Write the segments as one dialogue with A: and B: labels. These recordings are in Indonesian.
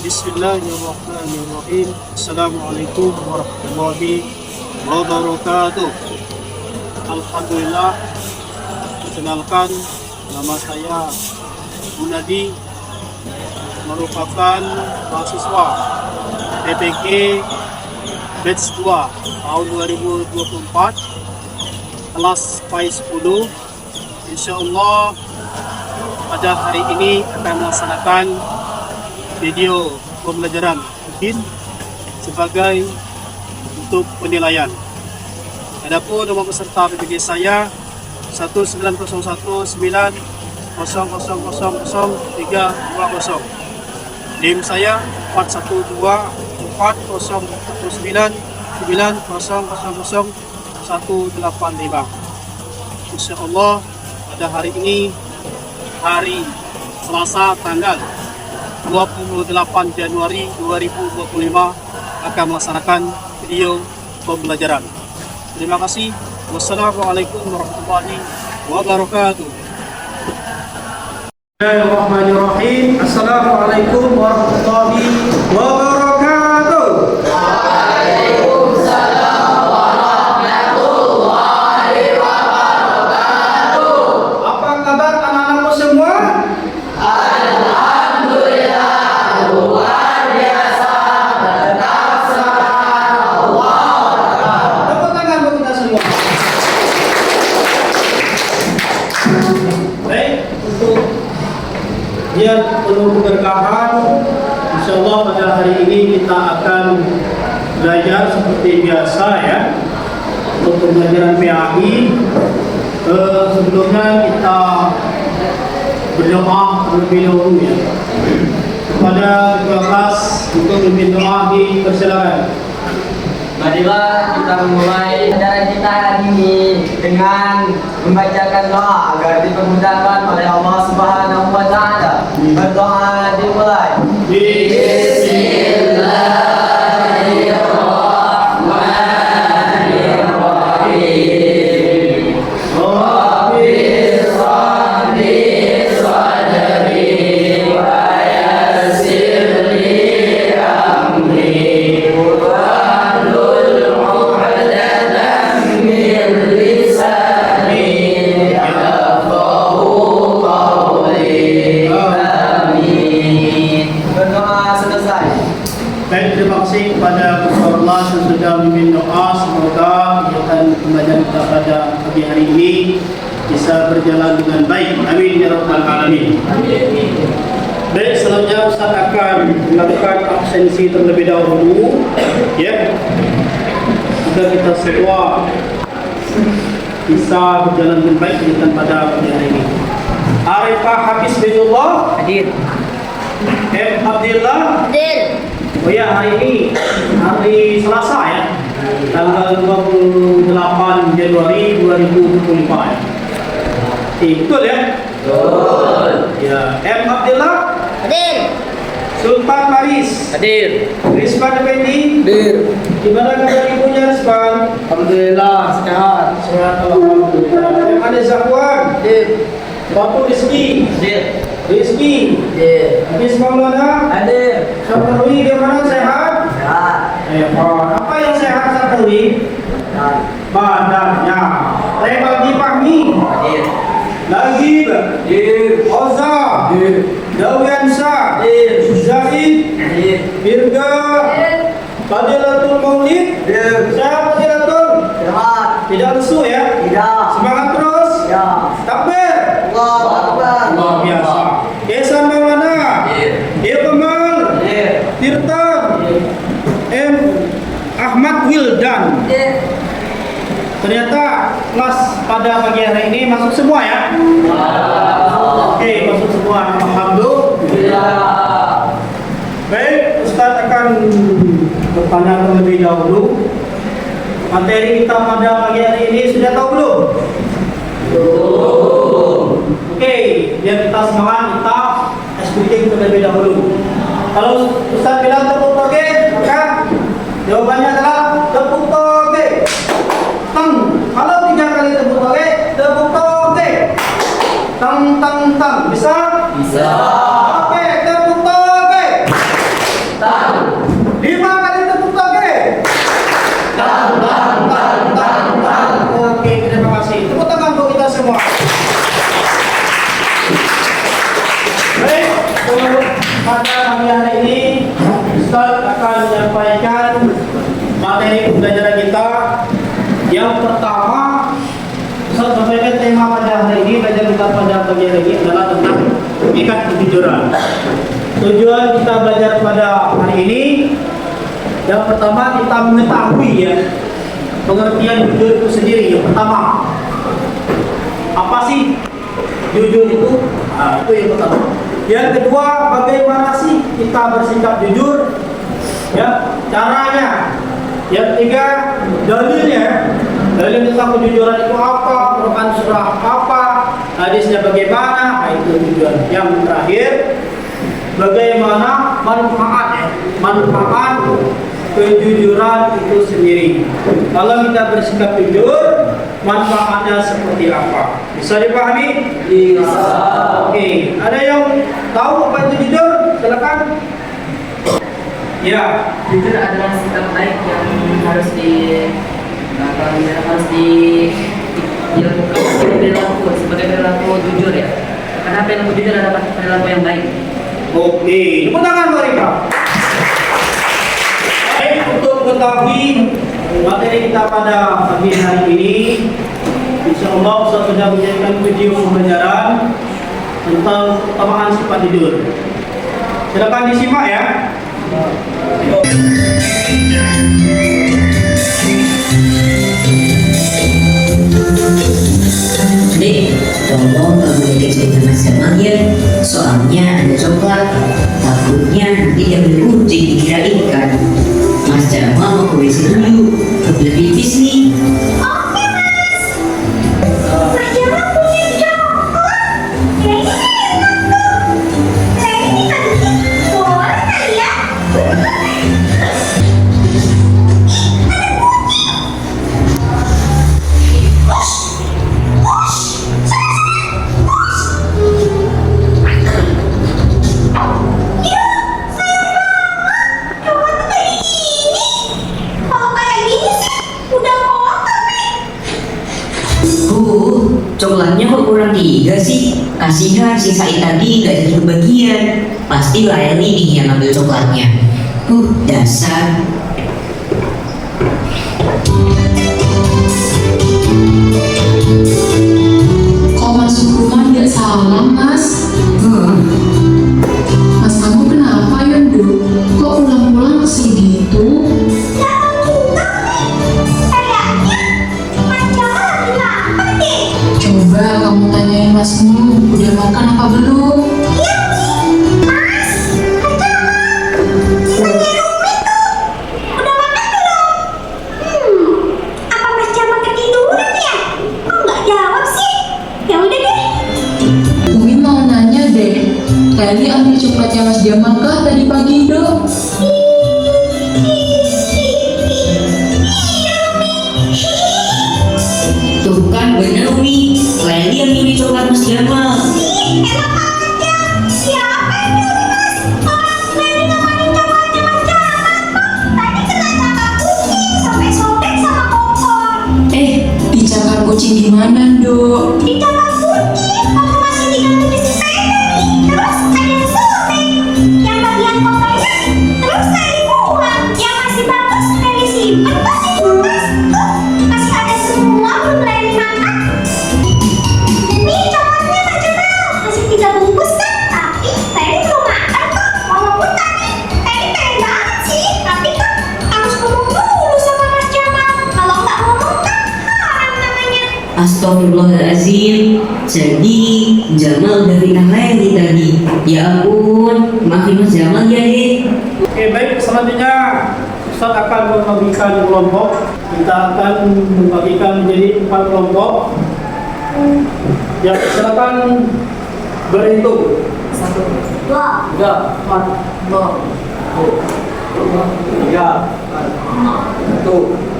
A: Bismillahirrahmanirrahim. Assalamualaikum warahmatullahi wabarakatuh. Alhamdulillah. Perkenalkan, nama saya Gunadi, merupakan mahasiswa PPG batch 2 tahun 2024 kelas PAI 10. Insyaallah pada hari ini akan melaksanakan video pembelajaran mungkin sebagai untuk penilaian. Adapun nomor peserta PPG saya 19009000320. NIM saya 41240990000185. Insyaallah pada hari ini, hari Selasa tanggal 28 Januari 2025 akan melaksanakan video pembelajaran. Terima kasih. Wassalamualaikum warahmatullahi wabarakatuh. Bismillahirrahmanirrahim. Assalamualaikum warahmatullahi wabarakatuh.
B: Waalaikumsalam warahmatullahi wabarakatuh.
A: Apa kabar anak-anakku semua?
B: Alhamdulillah, luar biasa, tetap semangat, Allahu Akbar.
A: Tepuk tangan buat kita semua. Baik, untuk biar penuh keberkahan, insyaallah pada hari ini kita akan belajar seperti biasa ya, untuk pembelajaran PAI. Sebelumnya kita berdoa terlebih dahulu ya kepada ketua kelas untuk memimpin doa, dipersilakan.
C: Marilah kita memulai acara kita hari ini dengan membacakan doa agar dipermudahkan oleh Allah Subhanahu wa taala. Berdoa dimulai. Bismillahirrahmanirrahim. Rabbi shrahli sadri wa yassir li amri wahlul 'uqdatam min lisani yafqahu qawli. Amin. Berdoa selesai.
A: Baik, terima kasih kepada Ketua kelas yang sudah memimpin doa. Semoga kegiatan pembelajaran kita pada pagi hari ini bisa berjalan dengan baik. Amin ya rabbal alamin. Baik, selanjutnya Ustaz akan melakukan absensi terlebih dahulu ya, agar kita semua bisa berjalan dengan baik kegiatan pada pagi hari ini. Arifah Hafiz Binullah
C: Hadir.
A: M. Abdillah.
B: Hadir.
A: Oh ya, hari ini hari Selasa ya, tanggal 28 Januari 2024 ya. Betul ya?
C: Betul.
A: Ya, M. Abdillah.
B: Hadir.
A: Sultan Paris.
C: Hadir.
A: Rizwan Effendi.
C: Hadir.
A: Gimana kabar ibunya Rizwan?
C: Alhamdulillah sehat.
A: Sehat alhamdulillah. Yang ada Zakwan.
C: Hadir.
A: Batu Rizki.
C: Hadir.
A: Rizki.
C: Hadir.
A: Hafiz Maulana.
C: Hadir.
A: Syafruwi gimana, sehat?
C: Sehat.
A: Apa yang sehat Syafruwi?
C: Sehat.
A: Badannya. Rebagi Fahmi.
C: Hadir.
A: Lagib.
C: Hadir.
A: Oza.
C: Hadir.
A: Dawiansa.
C: Hadir.
A: Zaid.
C: Hadir.
A: Virga. Fadilatul Maulid.
C: Hadir.
A: Sehat Fadilatul?
C: Sehat.
A: Tidak lesu ya?
C: Tidak.
A: Semangat terus.
C: Ya.
A: Takbir.
C: Allahu Akbar.
A: Luar biasa. Ihsan Maulana.
C: Hadir.
A: Kemal.
C: Hadir.
A: Tirta. M. Ahmad Wildan.
C: Hadir.
A: Ternyata kelas pada pagi hari ini masuk semua ya? Oke, masuk semua. Alhamdulillah. Baik, Ustaz akan bertanya terlebih dahulu. Materi kita pada pagi hari ini sudah tahu belum? Oke, biar kita semangat, kita executing terlebih dahulu. Kalau Ustaz bilang tepuk toge, maka jawabannya adalah tepuk toge. Teng. Kalau 3 kali tepuk toge, tepuk toge. Teng teng teng. Bisa?
C: Bisa.
A: Oke, tepuk toge. materi pembelajaran kita. Yang pertama, Ustaz sampaikan tema pada hari ini, belajar kita pada pagi hari ini adalah tentang hakikat kejujuran. Tujuan kita belajar pada hari ini, yang pertama kita mengetahui ya pengertian jujur itu sendiri. Yang pertama, apa sih jujur itu? Itu yang pertama. Yang kedua, bagaimana sih kita bersikap jujur? Ya, caranya. Yang ketiga, dalilnya. Dalil tentang kejujuran itu apa? Quran surah apa? Hadisnya bagaimana? Itu tujuan. Yang terakhir, bagaimana manfaatnya? Manfaat kejujuran itu sendiri. Kalau kita bersikap jujur, manfaatnya seperti apa? Bisa dipahami?
C: Bisa.
A: Oke, ada yang tahu apa itu jujur? Silakan. Ya,
D: Jujur adalah sikap baik yang harus dilakukan sebagai perilaku jujur ya. Karena perilaku jujur adalah perilaku yang baik.
A: oke. Tepuk tangan mereka. Baik, untuk mengetahui materi kita pada pagi hari ini, insya Allah Ustaz sudah menjadikan video pembelajaran tentang keutamaan sifat jujur. Silakan disimak ya.
E: Dek, tolong kamu dikasih sama Jamalnya, soalnya ada coklat. Takutnya nanti dia berkucing dikira ikan. Mas Jamal mau ke WC dulu, kebelet pipis nih.
B: Oke, Mas. Mas Jamal punya coklat. Kayaknya enak tuh. Kayaknya nanti boleh kali ya?
E: Coklatnya kok kurang 3 sih? Kasihan sisain tadi gak jadi kebagian. Pasti Laili nih yang ambil coklatnya. Dasar.
F: Kok masuk rumah nggak salam, Mas? Mas, kamu kenapa, Yondo? Kok pulang-pulang kesini gitu? Coba kamu tanyain Masmu, udah makan apa belum? Umi mau nanya deh, tadi ambil coklatnya Mas Jamal kah tadi pagi, Dok?
E: Tuh kan bener Umi, Laili yang nyuri coklat Mas Jamal.
F: Dicakar kucing gimana, Dok?
E: Astagfirullahaladzim. Jadi Jamal udah fitnah Laili tadi. Ya ampun, maafin Mas Jamal ya deh.
A: Oke, baik. Selanjutnya Ustaz akan membagikan kelompok. Kita akan membagikan menjadi 4 kelompok. Ya, silakan berhitung.
D: 1,
B: 2,
D: 3, 4, 5,
A: 3, 1,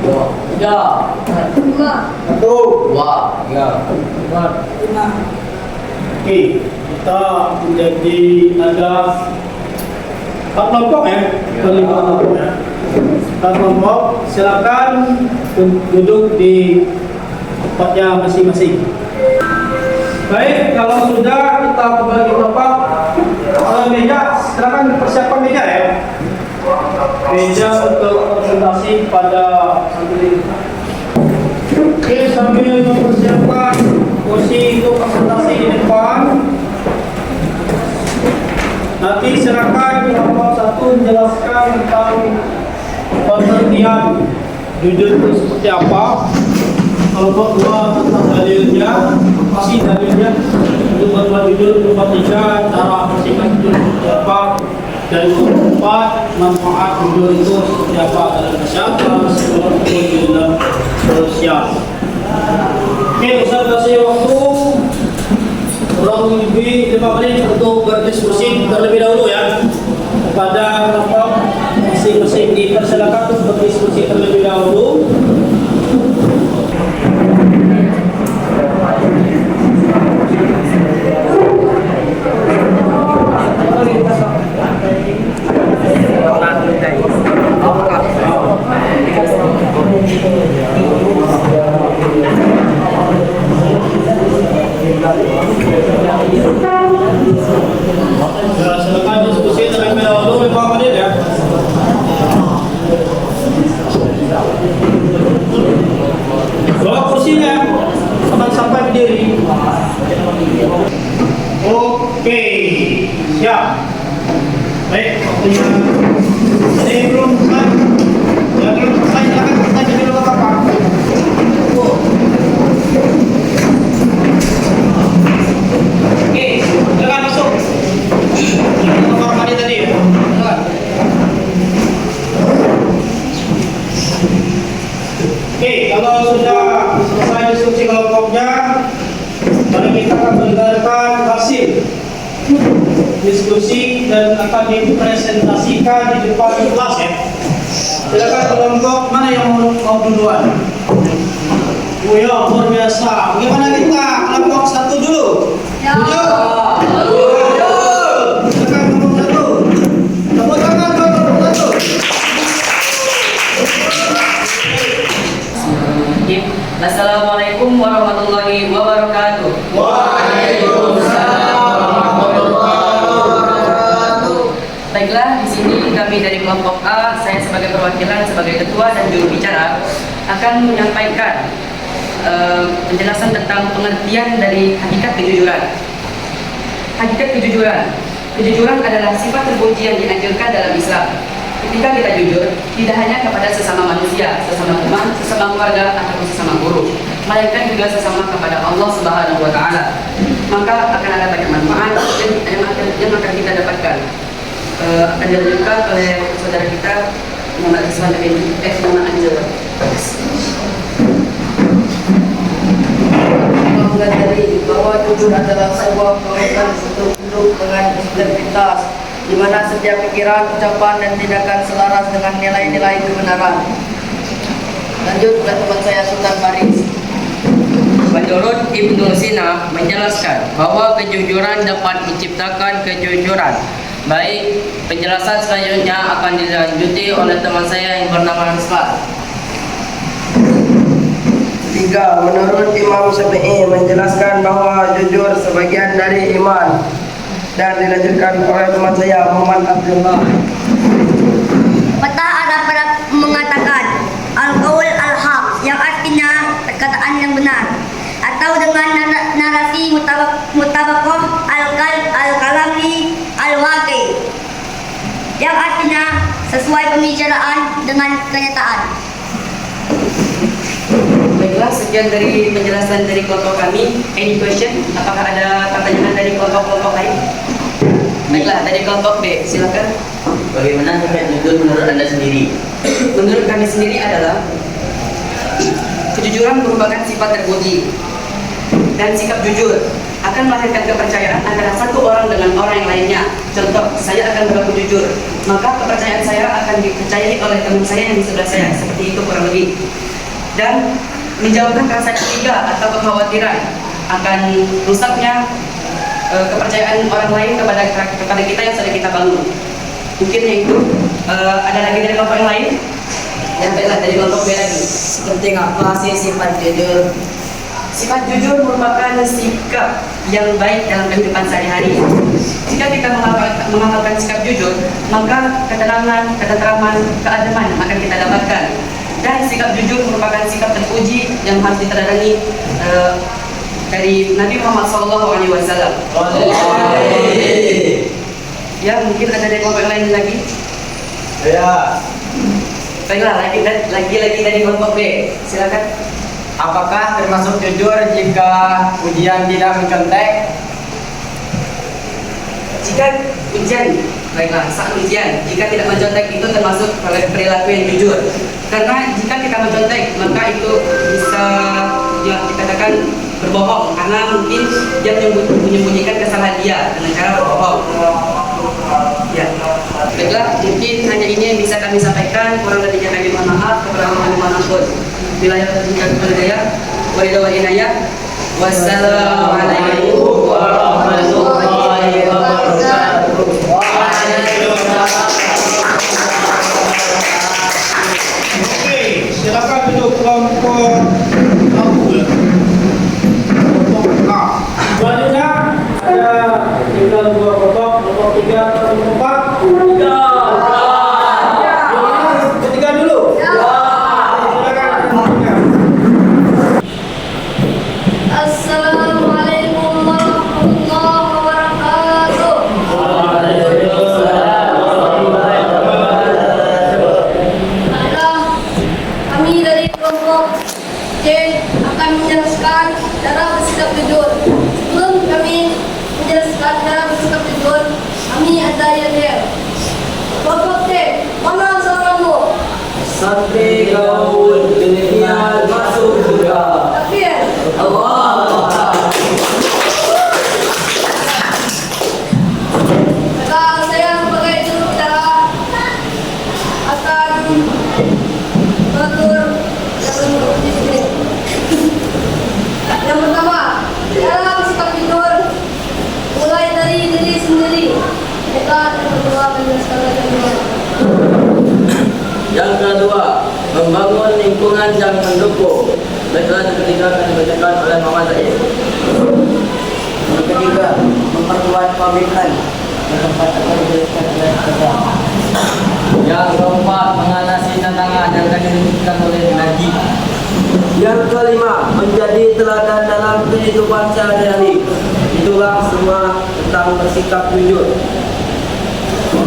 A: 2, 3. Oke, kita menjadi ada 4 kelompok ya. 5 kelompok ya. 4 kelompok, silakan duduk di tempatnya masing-masing. Baik, kalau sudah kita bagi kelompok, meja, silakan persiapan meja ya. Meja untuk presentasi pada santri. Oke, sambil mempersiapkan kursi untuk presentasi di depan. Nanti silakan kelompok satu menjelaskan tentang pengertian jujur itu seperti apa. Kelompok dua tentang dalilnya, apa sih dalilnya untuk berbuat jujur. Kelompok tiga cara bersihkan jujur seperti apa. Dan keempat, manfaat jujur itu seperti apa dalam kesehatan, seperti dalam sosial. Oke, Ustaz kasih waktu kurang lebih 5 menit untuk berdiskusi terlebih dahulu ya. Kepada kelompok masing-masing dipersilakan untuk berdiskusi terlebih dahulu. Ya, silakan diskusi terlebih dahulu 5 menit ya. Bawa kursinya, akan sampai berdiri. Oke, siap. Baik, waktunya. Ini belum selesai. Ya, belum selesai. Silakan bertanya dulu Bapak. Oke, silakan masuk. Nomor tadi tadi ya. Silakan. Oke, kalau sudah selesai diskusi kelompoknya, mari kita akan mendengarkan hasil diskusi dan akan dipresentasikan di depan kelas ya. Silakan kelompok mana yang mau duluan? Oh ya, luar biasa. Bagaimana kita kelompok satu dulu?
B: Ya.
A: Silakan kelompok satu. Tepuk tangan kelompok satu.
D: Assalamualaikum warahmatullahi wabarakatuh. Baiklah, di sini kami dari kelompok A, saya sebagai perwakilan, sebagai ketua dan juru bicara akan menyampaikan penjelasan tentang pengertian dari hakikat kejujuran. Hakikat kejujuran adalah sifat terpuji yang dianjurkan dalam Islam. Ketika kita jujur, tidak hanya kepada sesama manusia, sesama teman, sesama keluarga, ataupun sesama guru, melainkan juga sesama kepada Allah Subhanahu wa Ta'ala. Maka akan ada banyak manfaat yang akan kita dapatkan. Akan dilanjutkan oleh saudara kita Muhammad Rizwan bin Muhammad Anjur.
C: Mengajari bahwa jujur adalah sebuah komitmen untuk hidup dengan integritas, di mana setiap pikiran, ucapan, dan tindakan selaras dengan nilai-nilai kebenaran. Lanjut oleh teman saya Sultan Faris.
D: Menurut Ibnu Sina menjelaskan bahwa kejujuran dapat menciptakan kejujuran. Baik, penjelasan selanjutnya akan dilanjuti oleh teman saya yang bernama Rizwan.
C: 3. Menurut Imam Syafi'i menjelaskan bahwa jujur sebagian dari iman, dan dilanjutkan oleh teman saya Muhammad Abdullah.
B: Peta ada mengatakan al-qaul al-haq, yang artinya perkataan yang benar, atau dengan narasi mutabaqah al-kalami al-waqi, yang artinya sesuai pembicaraan dengan kenyataan.
D: Baiklah, sekian dari penjelasan dari kelompok kami. Any question? Apakah ada pertanyaan dari kelompok-kelompok lain? Baiklah, dari kelompok B, silakan.
E: Bagaimana hakikat jujur menurut Anda sendiri?
D: Menurut kami sendiri adalah kejujuran merupakan sifat terpuji, dan sikap jujur akan melahirkan kepercayaan antara satu orang dengan orang yang lainnya. Contoh, saya akan berlaku jujur, maka kepercayaan saya akan dipercayai oleh teman saya yang di sebelah saya, seperti itu kurang lebih. Dan menjauhkan rasa curiga atau kekhawatiran akan rusaknya kepercayaan orang lain kepada kita yang sudah kita bangun. Mungkin yang itu. Ada lagi dari kelompok yang lain? Ya, baiklah, dari kelompok B lagi.
C: Penting apa sih sifat jujur?
D: Sifat jujur merupakan sikap yang baik dalam kehidupan sehari-hari. Jika kita mengamalkan sikap jujur, maka ketenangan, ketenteraman, keademan akan kita dapatkan. Dan sikap jujur merupakan sikap terpuji yang harus diteladani dari Nabi Muhammad SAW. Ya, mungkin ada dari kelompok lain lagi.
C: Ya.
D: Baiklah, lagi dari kelompok B. Silakan.
C: Apakah termasuk jujur jika ujian tidak mencontek?
D: Jika ujian, baiklah, saat ujian, jika tidak mencontek itu termasuk perilaku yang jujur. Karena jika kita mencontek, maka itu bisa dikatakan berbohong, karena mungkin dia menyembunyikan kesalahan dia dengan cara berbohong. Ya, baiklah, mungkin hanya ini yang bisa kami sampaikan. Kurang lebihnya kami mohon maaf. Kekurangan mohon ampun. Wilayah tertinggal budaya, walidah wal inayah. Wassalamualaikum warahmatullahi wabarakatuh.
A: Oke, silakan duduk kelompok Abul. Kelompok A. Selanjutnya ada tinggal dua kelompok 3 atau 4. Ketiga dulu.
B: Assalamualaikum warahmatullahi wabarakatuh. Kami dari kelompok C akan menjelaskan cara bersikap jujur. Sebelum kami menjelaskan cara bersikap jujur, kami ada yel-yel. Kelompok C, mana suaramu?
C: Sampai gaul dunia masuk surga.
B: Takbir.
C: Allah.
B: Maka saya sebagai juru bicara akan mengatur yang di sini. Yang pertama, cara bersikap jujur mulai dari diri sendiri. Kita yang kedua menjelaskan lagi.
C: Yang kedua, membangun lingkungan yang mendukung. Baiklah, yang ketiga akan dibacakan oleh Muhammad Zaid.
G: Yang ketiga, memperkuat komitmen yang keempat akan dijelaskan oleh Ustaz.
C: Yang keempat, mengatasi tantangan yang akan dilakukan oleh Naji.
G: Yang kelima, menjadi teladan dalam kehidupan sehari-hari. Itulah semua tentang bersikap jujur.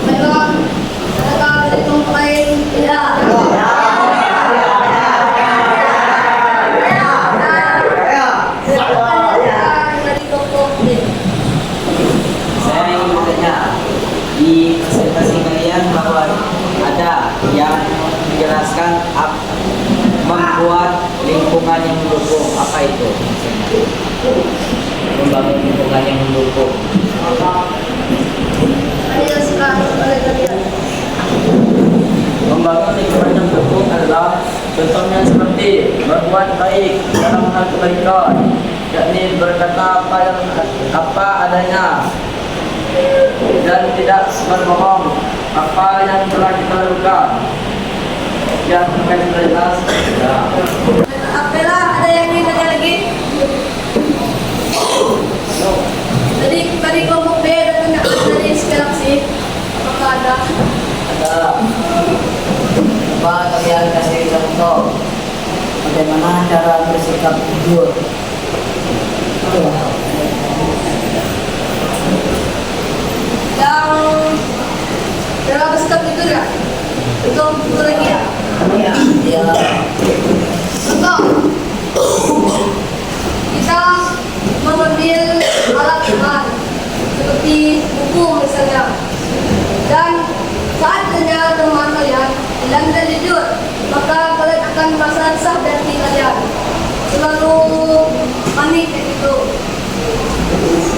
B: Baiklah, kita dari kelompok lain. Ya. Dari kelompok B.
G: Saya ingin bertanya di presentasi kalian bahwa ada yang menjelaskan membuat lingkungan yang mendukung. Apa itu? Membangun lingkungan yang mendukung.
B: Menjelaskan oleh kalian.
C: Membangun lingkungan yang mendukung adalah contohnya seperti berbuat baik dalam hal kebaikan, yakni berkata apa adanya dan tidak berbohong apa yang telah kita lakukan. Ya, terkait jelas.
B: Apalah, ada yang ingin tanya lagi? Dari kelompok B ada pertanyaan dari Galaxy. Apakah ada?
G: Coba kalian kasih contoh bagaimana cara bersikap jujur.
B: Yang cara bersikap jujur ya? Itu lagi ya?
G: Ya,
B: Contoh, kita mengambil alat iman seperti buku misalnya, dan saat ternyata teman kalian bilang dan jujur, maka kalian akan merasa resah dan kalian selalu panik gitu.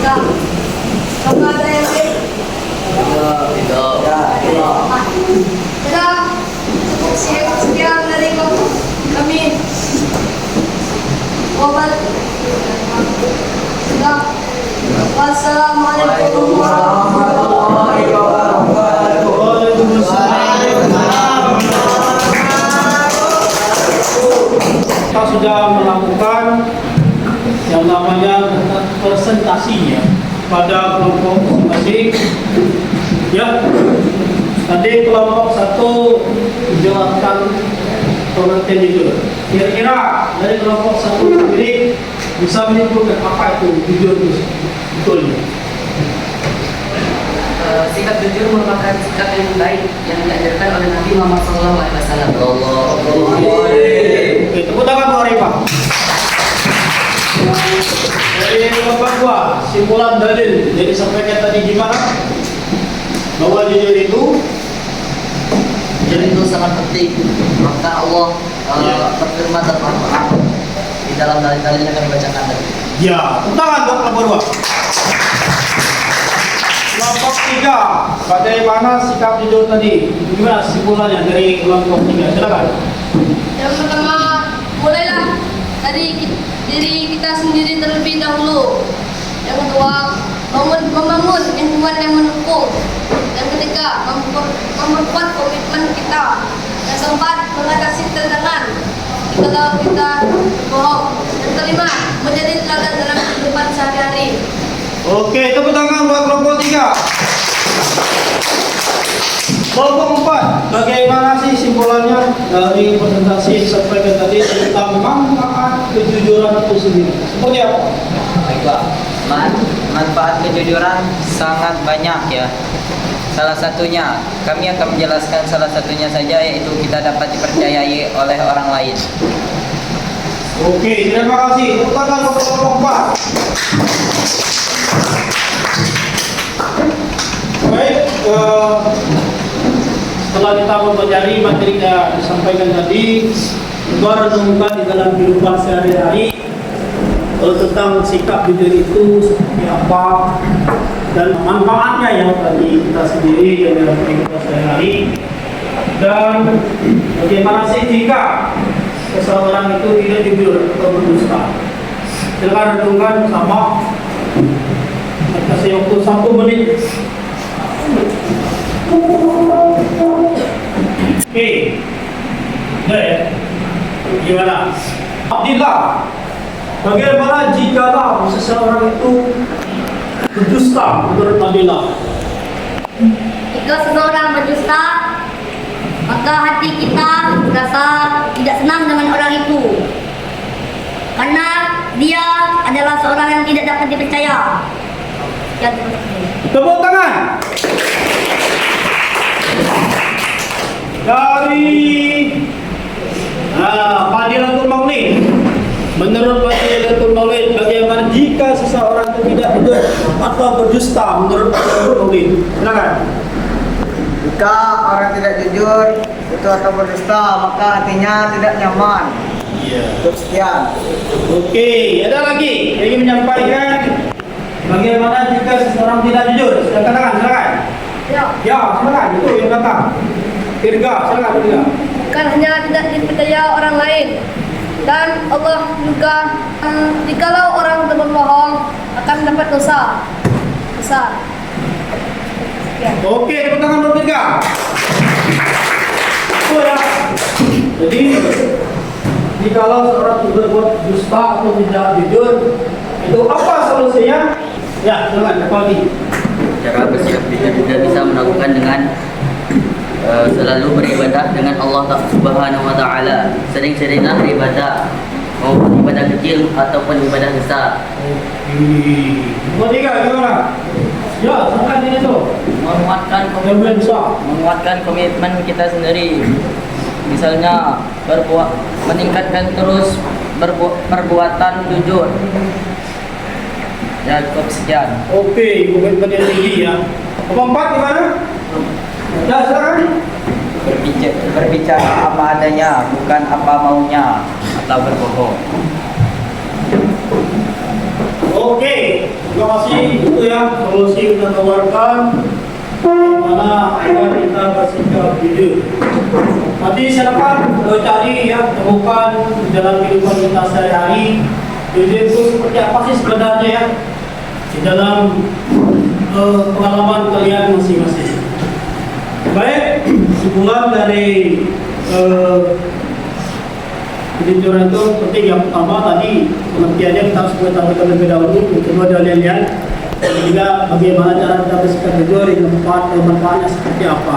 B: Nah, apakah ada yang lain? Sudah cukup sekian dari kami. Obat. Sudah. Wassalamualaikum warahmatullahi wabarakatuh.
A: Kita sudah melakukan yang namanya presentasinya pada kelompok masing-masing. Ya, tadi kelompok 1 menjelaskan pengertian jujur. Kira-kira dari kelompok 1 sendiri bisa menyimpulkan apa itu jujur itu betulnya?
D: Sikap jujur merupakan sikap yang baik yang diajarkan oleh Nabi Muhammad SAW.
A: Oke, tepuk tangan Pak Arifah. Dari kelompok 2, simpulan dalil jadi sampaikan tadi gimana? Bahwa jujur itu
G: sangat penting. Maka Allah berfirman dalam Al-Quran di dalam dalil-dalil yang kami bacakan tadi.
A: ya, tepuk tangan buat kelompok 2. Kelompok 3, bagaimana sikap jujur tadi? Gimana simpulannya dari kelompok 3? Silakan.
B: Yang pertama, mulailah dari diri kita sendiri terlebih dahulu. Yang kedua, membangun lingkungan yang mendukung. Yang ketiga, memperkuat komitmen kita. Yang keempat, mengatasi tantangan kalau kita bohong. Yang kelima, menjadi teladan dalam kehidupan sehari-hari.
A: Oke, tepuk tangan buat kelompok 3. Kelompok 4, bagaimana sih simpulannya dari presentasi yang disampaikan tadi tentang manfaat kejujuran itu sendiri? Seperti apa?
H: Baiklah, manfaat kejujuran sangat banyak ya. Salah satunya, kami akan menjelaskan salah satunya saja, yaitu kita dapat dipercayai oleh orang lain.
A: Oke, terima kasih. Tepuk tangan untuk kelompok 4. Baik, setelah kita mempelajari materi yang disampaikan tadi, kita renungkan di dalam kehidupan sehari-hari tentang sikap jujur itu seperti apa dan manfaatnya yang tadi kita sendiri dalam kehidupan sehari-hari, dan bagaimana sih jika seseorang itu tidak jujur atau berdusta. Silakan renungkan bersama. Kasih waktu 1 menit. Oke, udah ya. Gimana? Abdillah, bagaimana jika seseorang itu berdusta menurut Abdillah?
B: Jika seseorang berdusta, maka hati kita merasa tidak senang dengan orang itu. Karena dia adalah seorang yang tidak dapat dipercaya. Ya,
A: Tepuk tangan. Dari Fadilatul Maulid. Menurut Fadilatul Maulid, bagaimana jika seseorang itu tidak jujur atau berdusta menurut Fadilatul Maulid? Silakan.
C: Jika orang tidak jujur itu atau berdusta, maka hatinya tidak nyaman. Cukup sekian.
A: Oke, ada lagi yang ingin menyampaikan bagaimana jika seseorang tidak jujur? Silakan katakan, silakan. Ya, silakan. Itu yang datang. Tirga, silakan Tirga.
B: bukan hanya tidak dipercaya orang lain, dan Allah juga jikalau orang itu berbohong akan dapat dosa besar. Ya.
A: Oke, tepuk tangan untuk Tirga. Itu ya. Jadi jikalau seorang berbuat dusta atau tidak jujur, itu apa solusinya? Ya, silakan Kepala.
H: Cara bersikap jujur juga bisa melakukan dengan selalu beribadah dengan Allah Subhanahu wa taala. Sering-seringlah beribadah, mau ibadah kecil ataupun ibadah besar.
A: Buat Tirga gimana? Ya, silakan ini tuh.
H: Menguatkan komitmen kita sendiri. Misalnya meningkatkan terus perbuatan jujur. Ya, cukup sekian.
A: Oke, komitmen yang tinggi ya. Keempat gimana? Ya, silakan.
H: Berbicara apa adanya, bukan apa maunya atau berbohong.
A: Oke, terima kasih. Itu ya solusi kita tawarkan bagaimana agar kita bersikap jujur. Nanti silakan cari ya, temukan di dalam kehidupan kita sehari-hari. Jujur itu seperti apa sih sebenarnya ya di dalam pengalaman kalian masing-masing. Baik, kesimpulan dari Kejujuran itu penting. Yang pertama tadi pengertiannya kita harus mengetahui terlebih dahulu. Yang kedua dalilnya. Dan juga bagaimana cara kita bersikap jujur, yang manfaatnya seperti apa.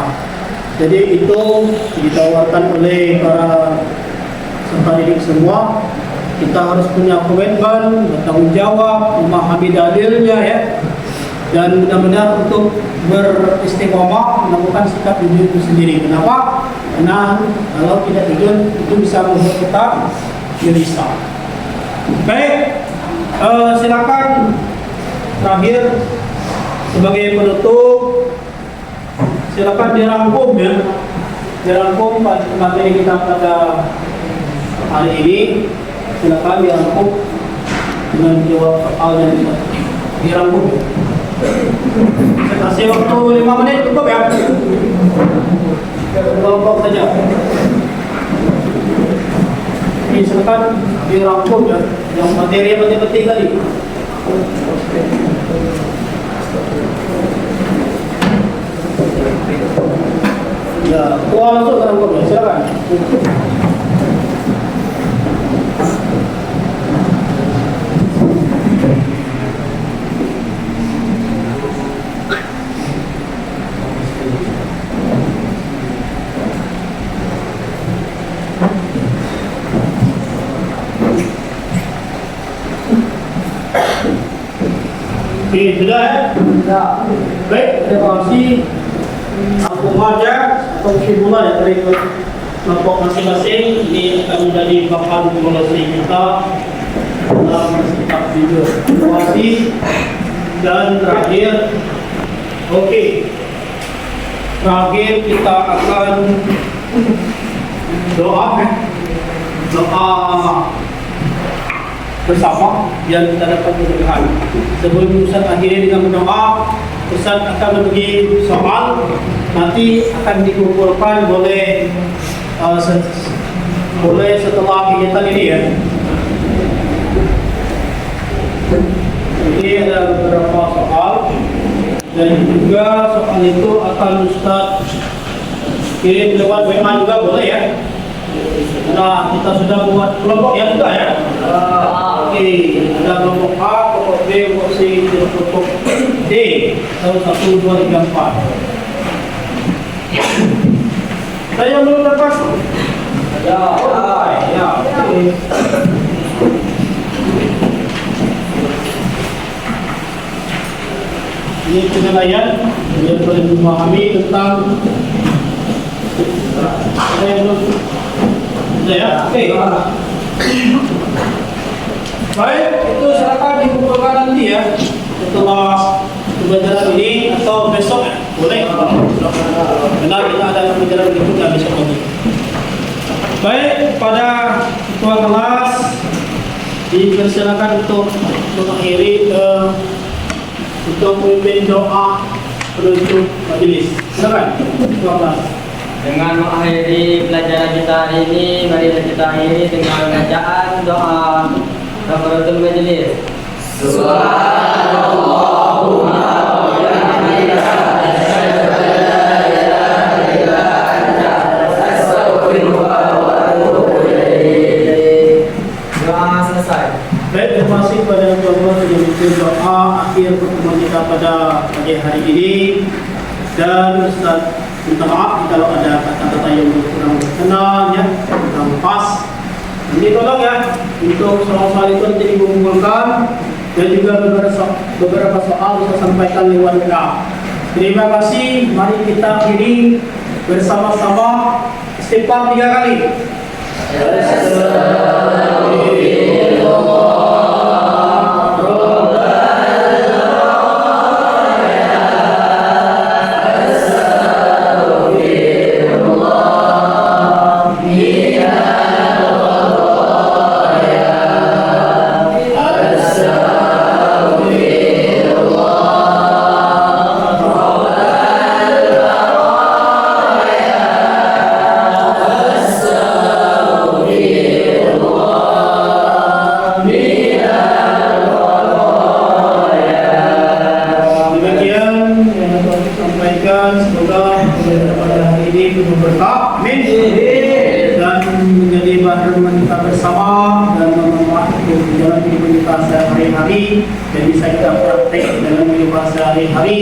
A: Jadi itu ditawarkan oleh para peserta didik semua. Kita harus punya komitmen, bertanggung jawab, memahami dalilnya ya. Dan benar-benar untuk beristiqomah melakukan sikap jujur itu sendiri. Kenapa? Karena kalau tidak jujur itu bisa membuat kita gelisah. Baik, silakan terakhir sebagai penutup, silakan dirangkum ya, dirangkum materi kita pada hari ini. Silakan dirangkum dengan jawab soal yang dirangkum. Saya kasih waktu 5 menit cukup ya. Kelompok saja. Ini silakan dirangkum ya, yang materi yang penting tadi. Ya, tua masuk ke rangkum ya, silakan. Oke, sudah ya? Sudah. Baik, terima kasih. Aku aja atau kesimpulan ya dari kelompok masing-masing. Ini akan menjadi bahan evaluasi kita dalam sikap jujur. Terima kasih. Dan terakhir, oke. Terakhir kita akan doa ya. Doa bersama yang kita dapat berdoa. Sebelum Ustaz akhiri dengan berdoa, Ustaz akan memberi soal, nanti akan dikumpulkan boleh setelah kegiatan ini ya. Ini ada beberapa soal dan juga soal itu akan Ustaz kirim lewat WA juga boleh ya. Nah, kita sudah buat kelompok ya juga ya. Oke, ada kelompok A, kelompok B, kelompok C, kelompok D. 1, 2, 3, 4. Saya belum dapat. Ya, ya. Ini penilaian yang boleh memahami tentang saya belum. Ya, oke. Baik, itu silakan dikumpulkan nanti ya setelah pembelajaran ini atau besok ya, boleh. Benar kita ada pembelajaran berikutnya besok lagi. Baik, pada ketua kelas dipersilakan untuk mengakhiri untuk memimpin doa penutup majelis. Silakan ketua kelas.
C: Dengan mengakhiri pelajaran kita hari ini, marilah kita akhiri dengan bacaan doa kafaratul majelis. Subhanallahumma wa bihamdihi asyhadu an la ilaha illa anta astaghfiruka wa atubu ilaik. Doa selesai.
A: Baik, terima kasih kepada Allah yang memimpin doa akhir pertemuan kita pada pagi hari ini. Dan Ustaz minta maaf kalau ada kata-kata yang kurang berkenan ya, kurang pas. Ini tolong ya untuk soal-soal itu nanti dikumpulkan dan juga beberapa soal bisa sampaikan lewat WA. Terima kasih. Mari kita akhiri bersama-sama istighfar 3 kali. Semoga pada hari ini penuh berkah. Amin. dan menjadi bahan kita bersama dan memanfaatkan dalam kehidupan kita sehari-hari dan bisa kita praktek dalam kehidupan sehari-hari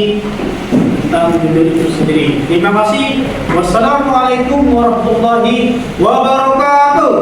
A: tentang judul itu sendiri. Terima kasih. Wassalamualaikum warahmatullahi wabarakatuh.